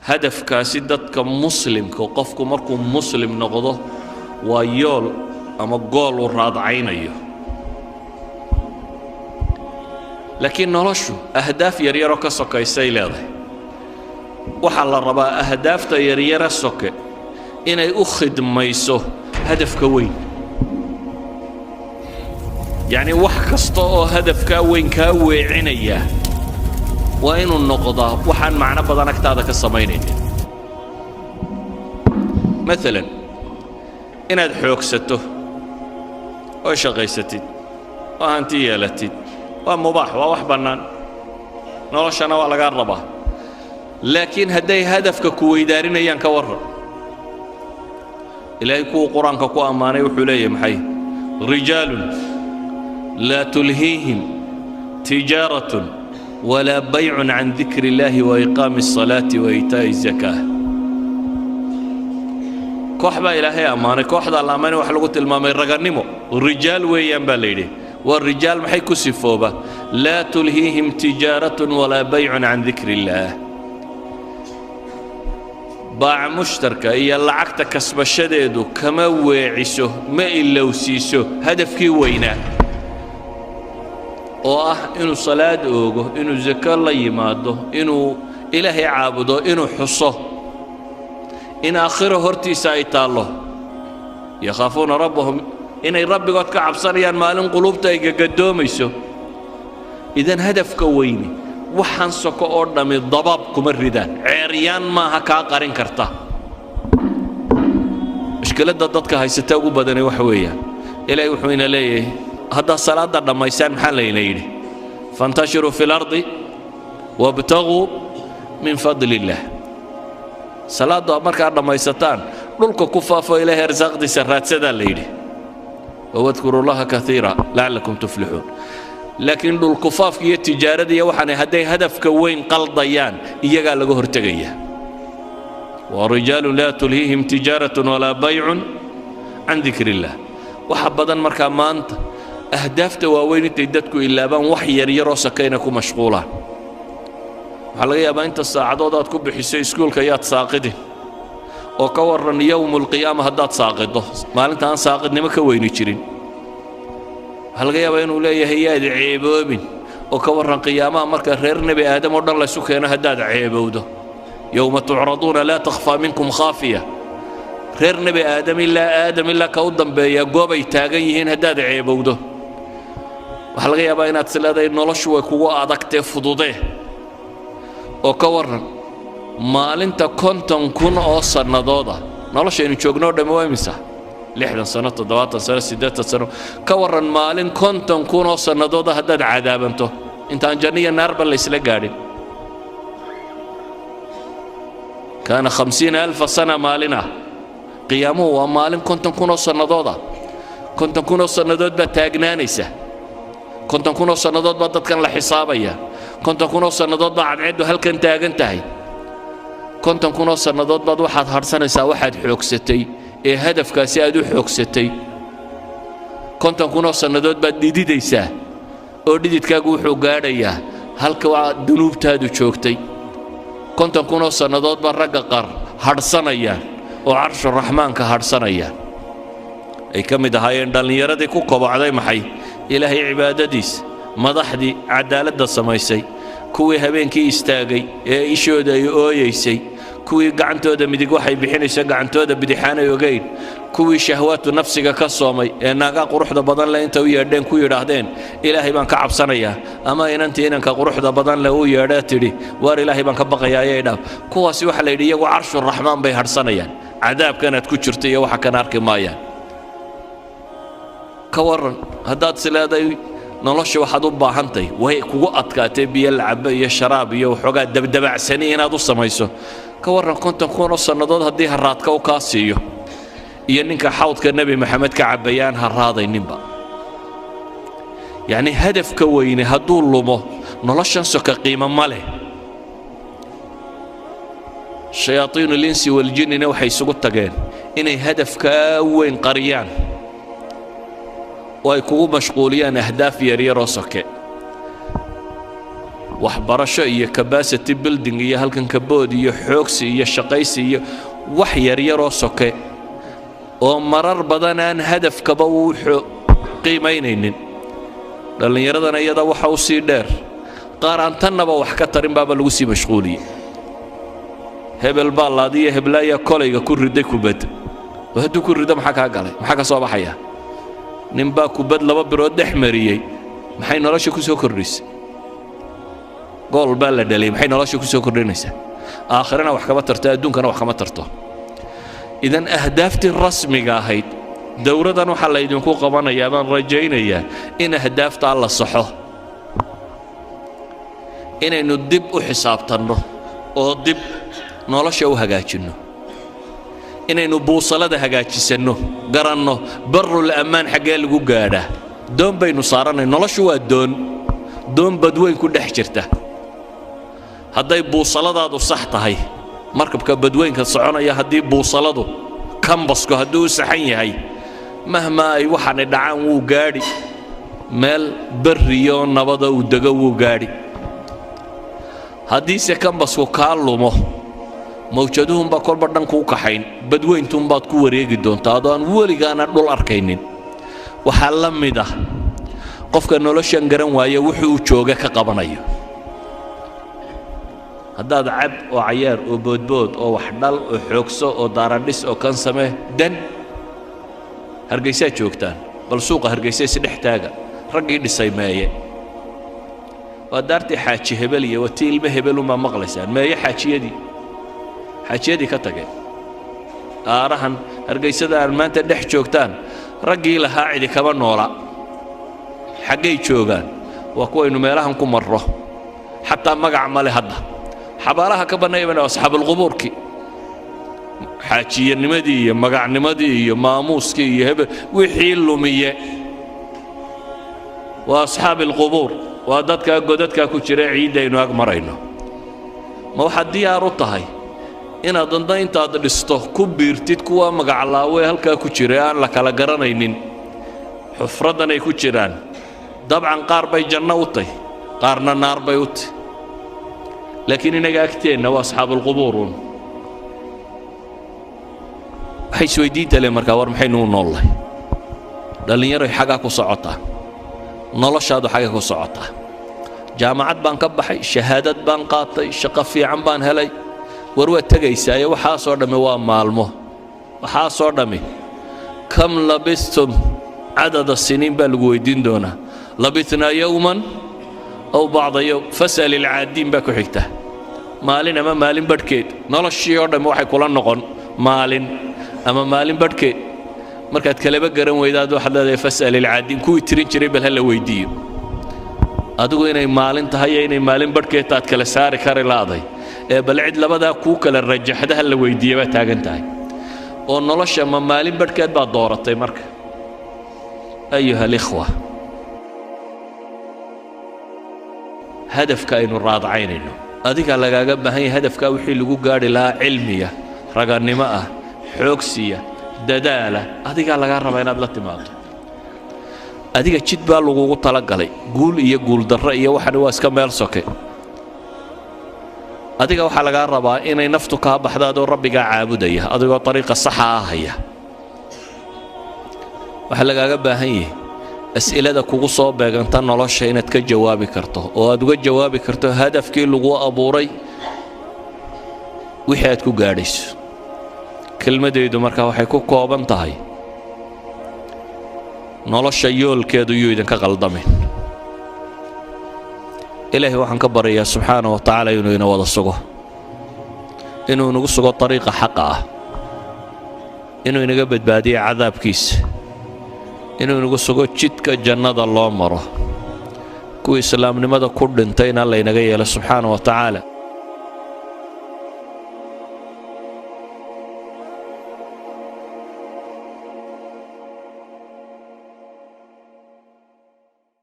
هدف كاسدت كمسلم كقفك مركو مسلم نقضه ويول أما قول الراد عينيه لكن نرشو أهداف يريرو كسوكا يسيلاده وحال الربا أهداف يريرو سوكا إني أخد ميسو هدف كوين يعني وحكستو هدف كوين كوي عينيه وإنو النقضة وحان معنا بدنك تاذا كالصمينين مثلا إن هاد حوكسته وشغيستي وهانتي يالتي ومباح ووح بنان نرشنا ولا قربه لكن هدي هدفك كوي دارين ايان كورر إلهي كو قرآنك كو أماني وحلي محي رجال لا تلهيهم تجارة ولا بيع عن ذكر الله وإقام الصلاة وإيتاء الزكاة كوحبا إلهي أماني كوحدا الأماني وحلقوا المامي رقنمو الرجال ويان باليدي والرجال محي كسفوبة لا تلهيهم تجارة ولا بيع عن ذكر الله باع مشتركة إيا لعقت كسب الشديد كما ويعسه ما إلا وسيسه هدفكي وينه إنه صلاة أوجه إنه زكاة الله يماده إنه إلهي عابده إنه حصه إن آخره هرتي سايتا الله يخافون ربهم إن ربي قد كعب صريان مالن قلوب تايقا قدوميسو إذن هدف كويني وحان سوكو أردامي ضباب كمردان عريان ما هكا قارن كرتا مشكلة ضدتك هاي ستاقو بدني وحوية إلهي وحوين ليه هذا الصلاة دا ما يسان محل إليه فانتشروا في الأرض وابتغوا من فضل الله صلاة دا مركا ما يستان للكو كفاف إليه رزاق دي سرات سدا ليه واذكروا الله كثيرا لعلكم تفلحون لكن الكفاف هي التجارة دي وحنا هدي هدف كوين قلضيان إيجا لغو هرتقية ورجال لا تلهيهم تجارة ولا بيع عن ذكر الله وحبدا مركا ما أنت أهداف تواوين تيدتكو إلا بان وحي يريرو سكينكو مشغولا حلقيا بان انت الساعدودات كو بحسي سكول كيات ساقدين وكورن يوم القيامة هدات ساقده مالنت أن ساقد نما كويني جيرين حلقيا بان وليه هياد عيبوبين وكورن قيامة مركا رير نبي آدم ودن لا سكينه هداد عيبوده يوم تعرضون لا تخفى منكم خافية رير نبي آدم إلا كودن بيا قوبي تاغيهين هداد عيبوده waxaa laga yaabaa inaad sileedahay noloshu way kugu adagtay fududee oo ka waran maalinta 50,000 oo sanadooda noloshaynu joogno dhammaan waa imisa 60 sano 70 sano 80 sano ka waran maalin 50,000 oo sanadooda haddaad cadaabanto intaan janniya naarba la isla gaadhin كان 50,000 سنة مالنا قيامه ومالن 50,000 oo sanadooda 50,000 oo sanadood baa taagnaanaysa 50,000 sannadood baa dadkan la xisaabaya 50,000 sannadood baa cadceedu halkan taagan tahay 50,000 sannadood baad waxaad harsanaysaa waxaad xoogsatay ee hadafkaasi aad u xoogsatay 50,000 sannadood baad dhididaysaa oo dhididkaagu wuxuu gaadhayaa halka waa dunuubtaadu joogtay 50,000 sannadood baa ragga qaar hadhsanayaan oo carshu raxmaanka hadhsanayaan ay ka mid ahaayeen dhallinyaradii ku kobocday maxay إلهي عبادتيس مدحدي عدالة سمايسي كوي هبينكي استاغي إيشودا يؤيسي كوي قعنتودا مدق وحي بحينيسا قعنتودا بدحانا يوغين كوي شهوات نفسك كالصومي ناقا قروح دا بدن لا انت ويردين كوي راهدين إلهي بان كعب سنيا أما إنانتي إنانك قروح دا بدن لا ويرداتري وار إلهي بان كبقيا يايدا كوا سيوحا ليدي وعرش الرحمن بيهر سنيا عذاب كانت كتشرتي وحا كان أركي مايا كورن هداد سلادي نلش واحد وباهنتي وهي كوقت كاتب يلعب يا شراب يا وحوجات دبدبع سنين هذا السمايسو كورن كنت نكون الصندوق هدي هرات كوكاسيو ينك حوض كالنبي محمد كعب بيان هراضي نبا يعني هدف كويني هدول لمه نلش نسك قيمة ماله شياطين الإنس والجن نوحي سقط تجين إني هدف كوين قريان ويكونوا مشغولين أهداف يري راسك waxbarasho iyo capacity building iyo halkan kabood iyo xoogsi iyo shaqaysi iyo wax yaryaroo soke oo marar badan aan hadafkaba uu qiimaynaynin dhallinyaradana iyada waxa u sii dheer qaar aan tannaba wax ka tarin baaba lagu sii mashquuliyey hebel baa laadiya heblaaya kolayga ku riday kubad oo hadduu ku rido maxaa kaa galay maxaa ka soo baxaya ninbaa kubad 2 birood dhex mariyey maxay nolosha ku soo kordhisay gool baa la dhalay maxay nolosha ku soo kordhinaysaa aakhirana wax kama tarto adduunkana wax kama tarto idan ahdaaftii rasmiga ahayd dowladan waxa la idinku qabanayaa baan rajaynayaa in ahdaafta la saxo inaynu dib u xisaabtanno oo dib nolosha u hagaajinno inaynu buusalada hagaajisanno garanno barul amaan xagee lagu gaadhaa doon baynu saaranay noloshu waa doon badweyn ku dhex jirta hadday buusaladaadu sax tahay markabka badweynka soconaya haddii buusaladu kambasku hadduu saxan yahay mahma ay waxaanay dhacaan wuu gaadhi meel barriyo nabada uu dego wuu gaadhi haddiise kambasku kaa lumo mawjaduhunbaa kolba dhanku u kaxayn badweyntuunbaad ku wareegi doontaa adoo aan weligaana dhul arkaynin waxaa la mid ah qofka noloshan garan waaya wuxuu jooga ka qabanayo haddaad cab oo cayaar oo boodbood oo wax dhal oo xoogso oo daaradhis oo kan samee dan hargeysaa joogtaan bal suuqa hargeysa isdhex taaga raggii dhisay meeye waa daartii xaaji hebel iyo watii ilmo hebelunbaa maqlaysaan meeye xaajiyadii ka tageen aarahan hargeysada aan maanta dhex joogtaan raggii lahaa cidi kama noola xaggay joogaan waa kuwaynu meelahan ku marro xataa magac male hadda xabaalaha ka bannaybana asxaabulqubuurkii xaajiyanimadii iyo magacnimadii iyo maamuuskii iyo hebel wixii lumiye waa asxaabilqubuur waa dadkaa godadkaa ku jira ciidaynu ag marayno ma waxaad diyaar u tahay inaad danda intaad dhisto ku biirtid kuwa magaclaawe halkaa ku jira aan la kala garanaynin xufradan ay ku jiraan dabcan qaar bay janno u tahay qaarna naar bay u tahay laakiin inaga agteenna waa asxaabulqubuurun waxay isweydiinta le markaa war maxaynu u noollahay dhallinyaroy xaggaa ku socotaa noloshaadu xagga ku socotaa jaamacad baan ka baxay shahaadad baan qaatay shaqo fiican baan helay war waa tegaysaa waxaasoo dhammi waa maalmo waxaasoo dhammi kam labistum cadada siniin baa lagu weydiin doonaa labitnaa yowman aw bacda yowm fas'al ilcaadiin baa ku xigta maalin ama maalin badhkeed noloshii oo dhammi waxay kula noqon maalin ama maalin badhkeed markaad kaleba garan weydaad waxaad leedahay fas'al ilcaadiin kuwii tirin jiray bal ha la weydiiyo adigu inay maalin tahay iyo inay maalin badhkeed taad kala saari kari laaday ee bal cid labadaa kuu kala rajaxda ha la weydiiya baa taagan tahay oo nolosha ma maalin badhkeed baad dooratay marka ayuha alikhwa hadafka aynu raadacaynayno adiga lagaaga baahan yahay hadafkaa wixii lagu gaadhi lahaa cilmiya ragannimo ah xoogsiya dadaala adigaa lagaa rabaa inaad la timaado adiga jid baa lagugu talagalay guul iyo guuldarro iyo waxani waa iska meel soke adiga waxaa lagaa rabaa inay naftu kaa baxdo adoo rabbigaa caabudaya adigoo ariiqa saxa ah haya waxaa lagaaga baahan yahay as'ilada kugu soo beeganta nolosha inaad ka jawaabi karto oo aad uga jawaabi karto hadafkii lagu abuuray wixii aad ku gaadhayso kelmadaydu markaa waxay ku kooban tahay nolosha yoolkeedu yuu idinka qaldamin ilaahay waxaan ka baryayaa subxaanahu wa tacaala inuu ina wada sugo inuu inagu sugo ariiqa xaqa ah inuu inaga badbaadiyo cadaabkiisa inuu inagu sugo jidka jannada loo maro kuwii islaamnimada ku dhintayna laynaga yeelo subxaanahu wa tacaala